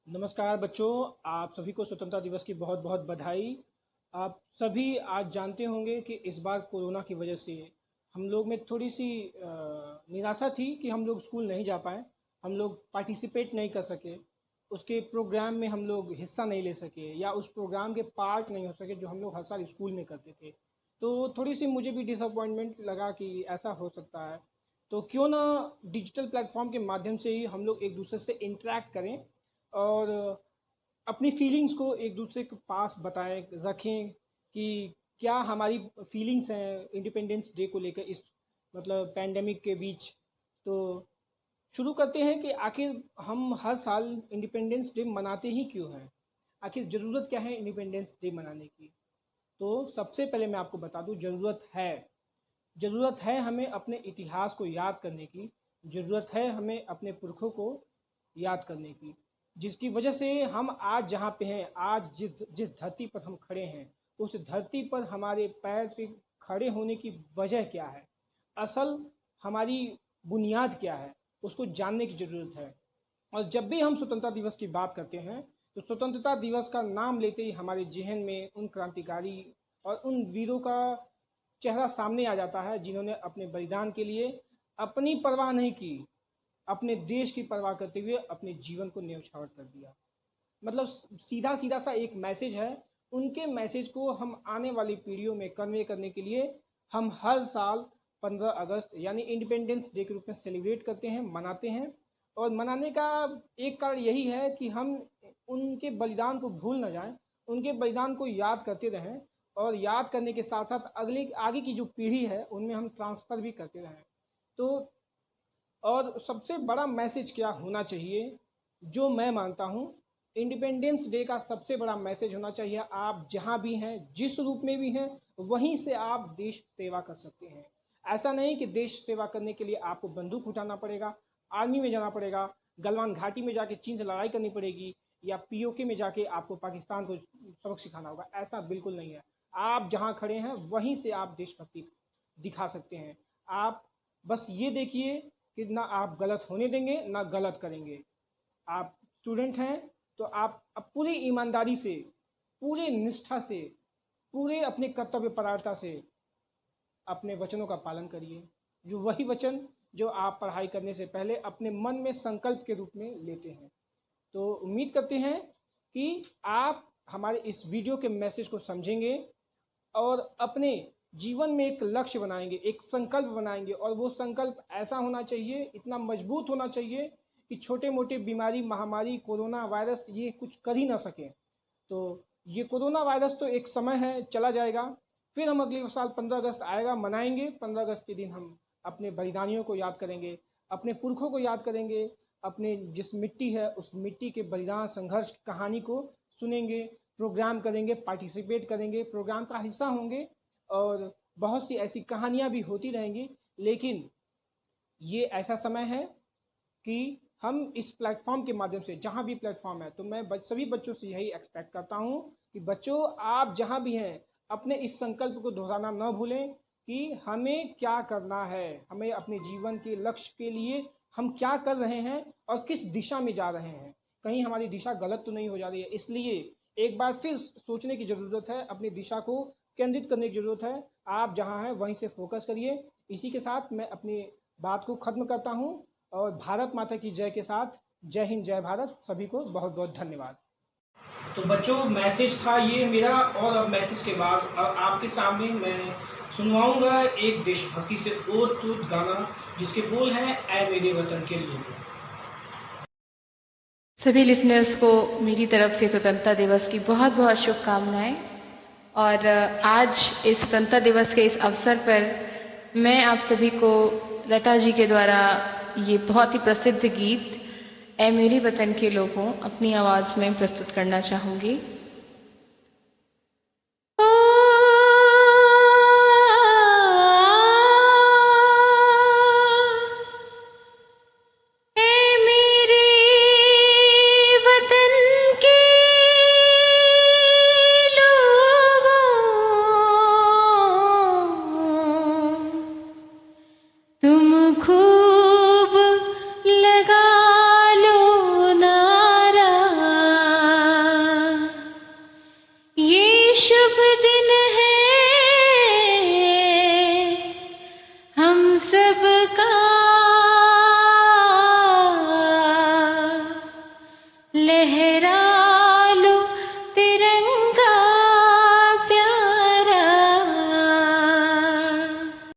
नमस्कार बच्चों, आप सभी को स्वतंत्रता दिवस की बहुत बहुत बधाई। आप सभी आज जानते होंगे कि इस बार कोरोना की वजह से हम लोग में थोड़ी सी निराशा थी कि हम लोग स्कूल नहीं जा पाए, हम लोग पार्टिसिपेट नहीं कर सके, उसके प्रोग्राम में हम लोग हिस्सा नहीं ले सके या उस प्रोग्राम के पार्ट नहीं हो सके जो हम लोग हर साल स्कूल में करते थे। तो थोड़ी सी मुझे भी डिसअपॉइंटमेंट लगा कि ऐसा हो सकता है। तो क्यों ना डिजिटल प्लेटफॉर्म के माध्यम से ही हम लोग एक दूसरे से इंटरेक्ट करें और अपनी फीलिंग्स को एक दूसरे के पास बताएं रखें कि क्या हमारी फीलिंग्स हैं इंडिपेंडेंस डे को लेकर इस मतलब पैंडेमिक के बीच। तो शुरू करते हैं कि आखिर हम हर साल इंडिपेंडेंस डे मनाते ही क्यों हैं, आखिर ज़रूरत क्या है इंडिपेंडेंस डे मनाने की। तो सबसे पहले मैं आपको बता दूं, ज़रूरत है हमें अपने इतिहास को याद करने की, ज़रूरत है हमें अपने पुरखों को याद करने की, जिसकी वजह से हम आज जहाँ पे हैं, आज जिस जिस धरती पर हम खड़े हैं, उस धरती पर हमारे पैर पे खड़े होने की वजह क्या है, असल हमारी बुनियाद क्या है, उसको जानने की ज़रूरत है। और जब भी हम स्वतंत्रता दिवस की बात करते हैं तो स्वतंत्रता दिवस का नाम लेते ही हमारे जहन में उन क्रांतिकारी और उन वीरों का चेहरा सामने आ जाता है जिन्होंने अपने बलिदान के लिए अपनी परवाह नहीं की, अपने देश की परवाह करते हुए अपने जीवन को न्यौछावर कर दिया। मतलब सीधा सीधा सा एक मैसेज है। उनके मैसेज को हम आने वाली पीढ़ियों में कन्वे करने के लिए हम हर साल 15 अगस्त यानी इंडिपेंडेंस डे के रूप में सेलिब्रेट करते हैं, मनाते हैं। और मनाने का एक कारण यही है कि हम उनके बलिदान को भूल ना जाएं, उनके बलिदान को याद करते रहें और याद करने के साथ साथ अगले आगे की जो पीढ़ी है उनमें हम ट्रांसफ़र भी करते रहें। तो और सबसे बड़ा मैसेज क्या होना चाहिए, जो मैं मानता हूँ, इंडिपेंडेंस डे का सबसे बड़ा मैसेज होना चाहिए, आप जहाँ भी हैं, जिस रूप में भी हैं, वहीं से आप देश सेवा कर सकते हैं। ऐसा नहीं कि देश सेवा करने के लिए आपको बंदूक उठाना पड़ेगा, आर्मी में जाना पड़ेगा, गलवान घाटी में जाके चीन से लड़ाई करनी पड़ेगी या पीओके में जाके आपको पाकिस्तान को सबक सिखाना होगा। ऐसा बिल्कुल नहीं है। आप जहाँ खड़े हैं वहीं से आप देशभक्ति दिखा सकते हैं। आप बस ये देखिए कि ना आप गलत होने देंगे ना गलत करेंगे। आप स्टूडेंट हैं तो आप अब पूरी ईमानदारी से, पूरे निष्ठा से, पूरे अपने कर्तव्य परायणता से अपने वचनों का पालन करिए, जो वही वचन जो आप पढ़ाई करने से पहले अपने मन में संकल्प के रूप में लेते हैं। तो उम्मीद करते हैं कि आप हमारे इस वीडियो के मैसेज को समझेंगे और अपने जीवन में एक लक्ष्य बनाएंगे, एक संकल्प बनाएंगे। और वो संकल्प ऐसा होना चाहिए, इतना मजबूत होना चाहिए कि छोटे मोटे बीमारी, महामारी, कोरोना वायरस ये कुछ कर ही ना सकें। तो ये कोरोना वायरस तो एक समय है, चला जाएगा। फिर हम अगले साल 15 अगस्त आएगा, मनाएंगे। 15 अगस्त के दिन हम अपने बलिदानियों को याद करेंगे, अपने पुरखों को याद करेंगे, अपने जिस मिट्टी है उस मिट्टी के बलिदान संघर्ष की कहानी को सुनेंगे, प्रोग्राम करेंगे, पार्टिसिपेट करेंगे, प्रोग्राम का हिस्सा होंगे और बहुत सी ऐसी कहानियाँ भी होती रहेंगी। लेकिन ये ऐसा समय है कि हम इस प्लेटफॉर्म के माध्यम से, जहाँ भी प्लेटफॉर्म है, तो मैं सभी बच्चों से यही एक्सपेक्ट करता हूँ कि बच्चों आप जहाँ भी हैं अपने इस संकल्प को दोहराना न भूलें कि हमें क्या करना है, हमें अपने जीवन के लक्ष्य के लिए हम क्या कर रहे हैं और किस दिशा में जा रहे हैं, कहीं हमारी दिशा गलत तो नहीं हो जा रही है। इसलिए एक बार फिर सोचने की ज़रूरत है, अपनी दिशा को केंद्रित करने की ज़रूरत है। आप जहाँ हैं वहीं से फोकस करिए। इसी के साथ मैं अपनी बात को ख़त्म करता हूँ और भारत माता की जय के साथ जय हिंद, जय भारत। सभी को बहुत बहुत धन्यवाद। तो बच्चों, मैसेज था ये मेरा, और अब मैसेज के बाद अब आपके सामने मैं सुनवाऊंगा एक देशभक्ति से ओत-प्रोत गाना जिसके बोल हैं ऐ मेरे वतन के लोगों। सभी लिसनर्स को मेरी तरफ से स्वतंत्रता दिवस की बहुत बहुत शुभकामनाएं। और आज इस स्वतंत्रता दिवस के इस अवसर पर मैं आप सभी को लता जी के द्वारा ये बहुत ही प्रसिद्ध गीत ऐ मेरे वतन के लोगों अपनी आवाज़ में प्रस्तुत करना चाहूँगी। खूब लगा लो नारा लहर